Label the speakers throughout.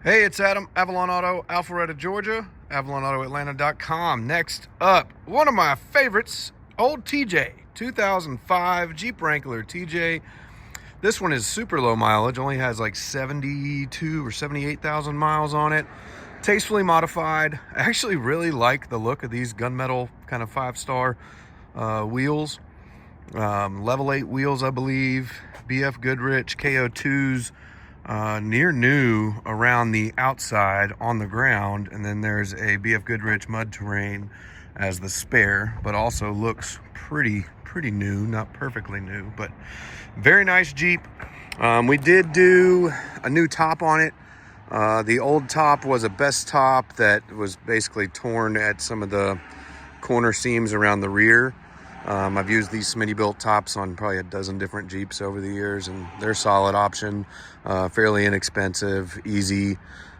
Speaker 1: Hey, it's Adam, Avalon Auto, Alpharetta, Georgia, AvalonAutoAtlanta.com. Next up, one of my favorites, old TJ, 2005 Jeep Wrangler TJ. This one is super low mileage, only has like 72 or 78,000 miles on it. Tastefully modified. I actually really like the look of these gunmetal kind of 5-star wheels. Level 8 wheels, I believe. BF Goodrich KO2s. Near new around the outside on the ground, and then there's a BF Goodrich mud terrain as the spare, but also looks pretty new, not perfectly new, but very nice Jeep. We did do a new top on it. The old top was a best top that was basically torn at some of the corner seams around the rear. I've used these Smitty-built tops on probably a dozen different Jeeps over the years, and they're a solid option, fairly inexpensive, easy,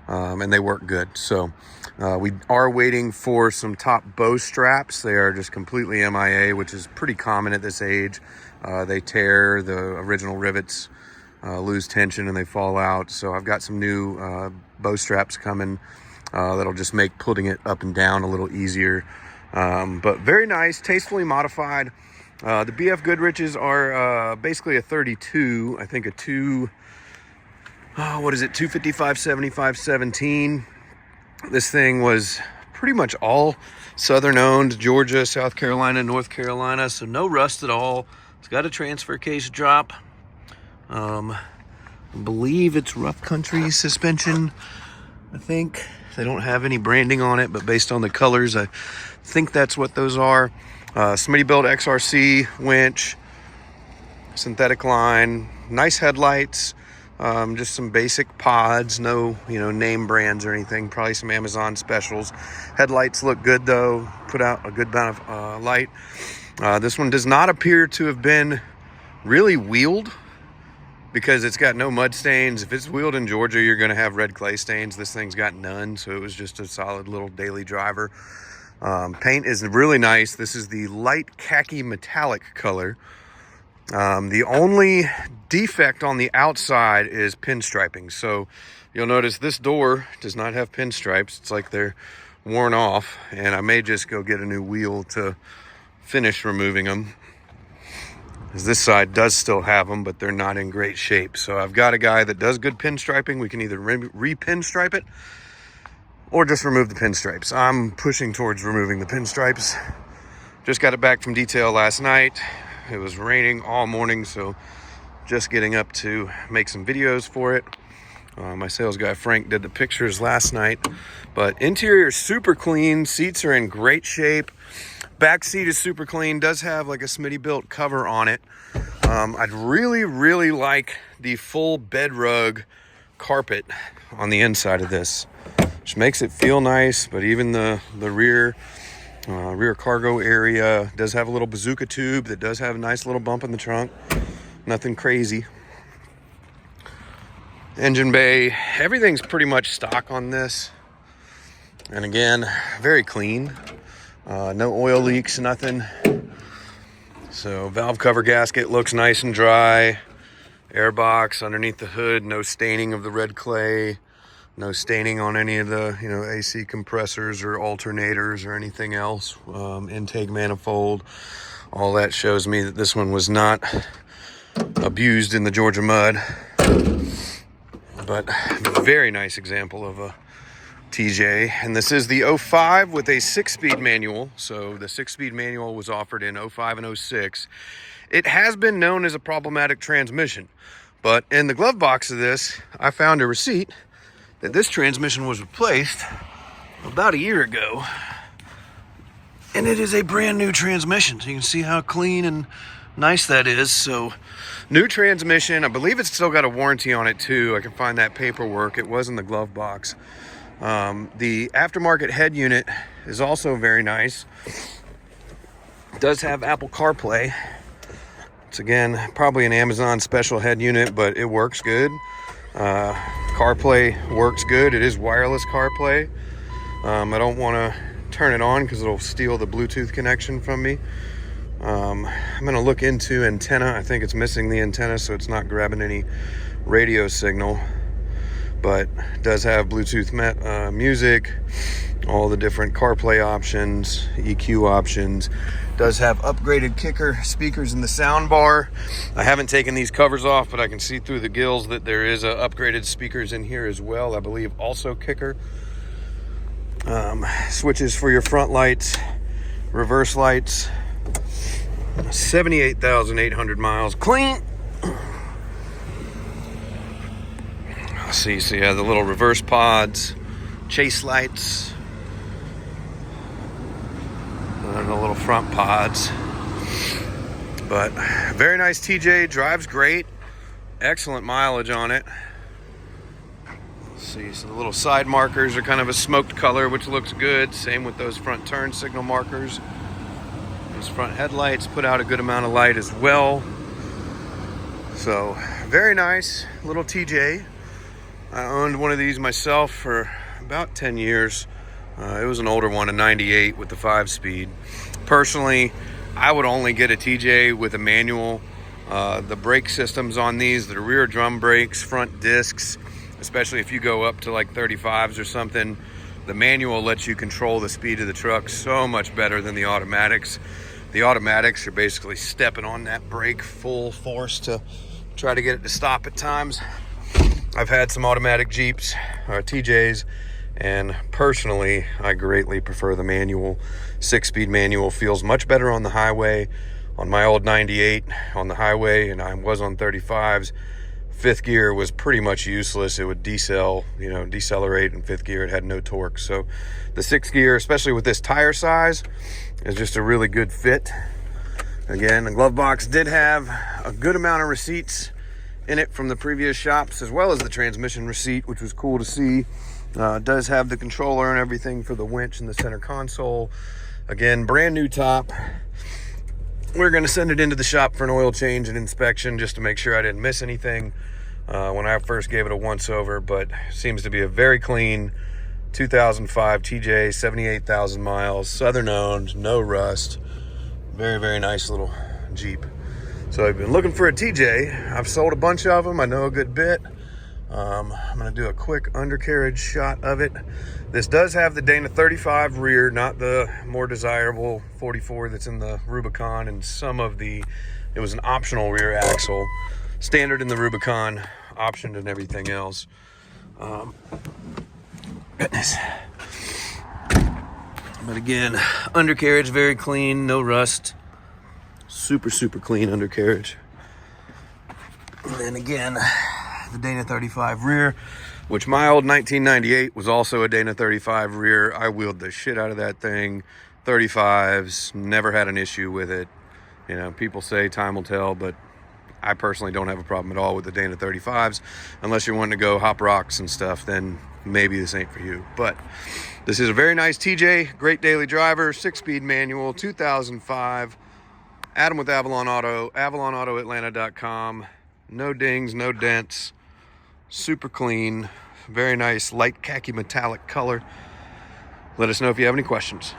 Speaker 1: and they work good. So we are waiting for some top bow straps. They are just completely MIA, which is pretty common at this age. They tear, the original rivets lose tension and they fall out. So I've got some new bow straps coming that'll just make putting it up and down a little easier. But very nice, tastefully modified. The BF Goodriches are basically a 32, I think a 255 75 17. This thing was pretty much all Southern owned, Georgia, South Carolina, North Carolina, so no rust at all. It's got a transfer case drop. I believe it's rough country suspension, I think. They don't have any branding on it, but based on the colors, I think that's what those are. Smitty-built XRC winch, synthetic line, nice headlights, just some basic pods, no name brands or anything, probably some Amazon specials. Headlights look good though, put out a good amount of light. This one does not appear to have been really wheeled, because it's got no mud stains. If it's wheeled in Georgia, you're gonna have red clay stains. This thing's got none, so it was just a solid little daily driver. Paint is really nice. This is the light khaki metallic color. The only defect on the outside is pinstriping. So you'll notice this door does not have pinstripes. It's like they're worn off, and I may just go get a new wheel to finish removing them. This side does still have them, but they're not in great shape. So I've got a guy that does good pinstriping. We can either re-pinstripe it or just remove the pinstripes. I'm pushing towards removing the pinstripes. Just got it back from detail last night. It was raining all morning, so just getting up to make some videos for it. My sales guy Frank did the pictures last night, but interior is super clean. Seats are in great shape. Back seat is super clean, does have like a Smitty-built cover on it. I'd really like the full bed rug carpet on the inside of this, which makes it feel nice, but even the rear cargo area does have a little bazooka tube that does have a nice little bump in the trunk. Nothing crazy. Engine bay, everything's pretty much stock on this. And again, very clean. No oil leaks, nothing. So valve cover gasket looks nice and dry. Airbox underneath the hood, no staining of the red clay, no staining on any of the AC compressors or alternators or anything else. Intake manifold, all that shows me that this one was not abused in the Georgia mud. But very nice example of a TJ, and this is the 05 with a 6-speed manual. So the 6-speed manual was offered in 05 and 06. It has been known as a problematic transmission, but in the glove box of this, I found a receipt that this transmission was replaced about a year ago, and it is a brand new transmission. So you can see how clean and nice that is. So new transmission. I believe it's still got a warranty on it too. I can find that paperwork. It was in the glove box. The aftermarket head unit is also very nice. It does have Apple CarPlay. It's again probably an Amazon special head unit, but it works good. CarPlay works good. It is wireless CarPlay. I don't want to turn it on because it'll steal the Bluetooth connection from me. I'm going to look into antenna. I think it's missing the antenna, so it's not grabbing any radio signal. but does have Bluetooth music, all the different CarPlay options, EQ options. Does have upgraded kicker speakers in the sound bar. I haven't taken these covers off, but I can see through the gills that there is upgraded speakers in here as well. I believe also kicker. Switches for your front lights, reverse lights. 78,800 miles clean. See, so you have the little reverse pods, chase lights, and the little front pods. But very nice TJ, drives great, excellent mileage on it. See, so the little side markers are kind of a smoked color, which looks good. Same with those front turn signal markers. Those front headlights put out a good amount of light as well. So very nice little TJ. I owned one of these myself for about 10 years. It was an older one, a 98 with the 5-speed. Personally, I would only get a TJ with a manual. The brake systems on these, the rear drum brakes, front discs, especially if you go up to like 35s or something, the manual lets you control the speed of the truck so much better than the automatics. The automatics are basically stepping on that brake full force to try to get it to stop at times. I've had some automatic Jeeps or TJs, and personally I greatly prefer the manual. 6-speed manual feels much better on the highway. On my old 98 on the highway, and I was on 35s, 5th gear was pretty much useless. It would decelerate in 5th gear. It had no torque. So the 6th gear, especially with this tire size, is just a really good fit. Again, the glove box did have a good amount of receipts in it from the previous shops, as well as the transmission receipt, which was cool to see. It does have the controller and everything for the winch and the center console. Again, brand new top. We're going to send it into the shop for an oil change and inspection just to make sure I didn't miss anything when I first gave it a once over, but seems to be a very clean 2005 TJ, 78,000 miles, Southern owned, no rust. Very, very nice little Jeep. So I've been looking for a TJ. I've sold a bunch of them. I know a good bit. I'm going to do a quick undercarriage shot of it. This does have the Dana 35 rear, not the more desirable 44 that's in the Rubicon, and it was an optional rear axle. Standard in the Rubicon, optioned and everything else. Goodness. But again, undercarriage very clean, no rust. Super, super clean undercarriage. And again, the Dana 35 rear, which my old 1998 was also a Dana 35 rear. I wheeled the shit out of that thing. 35s, never had an issue with it. You know, people say time will tell, but I personally don't have a problem at all with the Dana 35s. Unless you're wanting to go hop rocks and stuff, then maybe this ain't for you. But this is a very nice TJ, great daily driver, 6-speed manual, 2005. Adam with Avalon Auto, avalonautoatlanta.com. No dings, no dents. Super clean, very nice light khaki metallic color. Let us know if you have any questions.